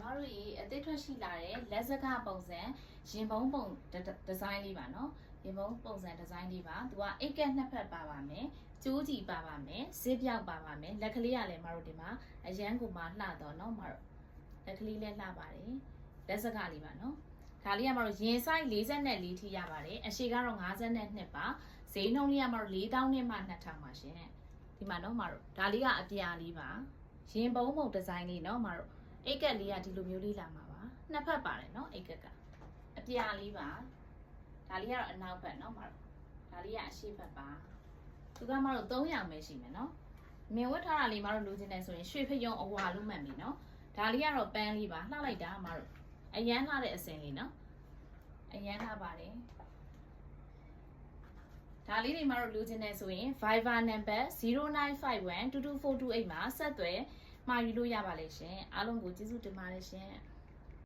မားတို့ရေအသေးထွက်ရှိလာတဲ့လက်စကားပုံစံရင်ပုံးပုံဒီဇိုင်းလေးပါနော်ရင်ပုံးပုံစံဒီဇိုင်းလေးပါသူကအိတ်ကက်နှစ်ဖက်ပါပါမယ်ကျိုးကြီးပါပါမယ်ဇစ်ပြောက်ပါပါမယ်လက်ကလေးကလည်းမားတို့ဒီမှာအရန်ကိုမှလှတော့နော်မားတို့လက်ကလေးလည်းလှပါတယ်လက်စကားလေးပါနော်ဒါလေးကမားတို့ရင်ဆိုင်44ထိရပါတယ်အရှိကတော့52ပါဈေးနှုန်းလေးကမားတို့4000နဲ့မှ2000ပါရှင်ဒီမှာနော်မားတို့ဒါလေးကအပြာလေးပါရင်ပုံးပုံဒီဇိုင်းလေးနော်မားတို့အိတ်ကက်လေးကဒီလိုမျိုးလေးလာမှာပါနှစ်ဖက်ပါတယ်နော်အိတ်ကက်ကအပြာလေးပါဒါလေးကတော့အနောက်ဘက်နော်မာတို့ဒါလေးကအရှေ့ဘက်ပါသူကမာတို့3ရောင်ပဲရှိမယ်နော်မင်ဝတ်ထားတာလေးမာတို့လိုချင်တယ်ဆိုရင်ရွှေဖယုံအဝါလို့မှတ်ပြီနော်ဒါလေးကတော့ပန်းလေးပါလှလိုက်တာမာတို့အရန်လှတဲ့အစင်လေးနော်အရန်လှပါတယ်ဒါလေးတွေမာတို့လိုချင်တယ်ဆိုရင် Viber number 0951224228မှာဆက်သွယ်မှာယူလို့ရပါလေရှင်အားလုံးကိုကျေးဇူးတင်ပါတယ်ရှင်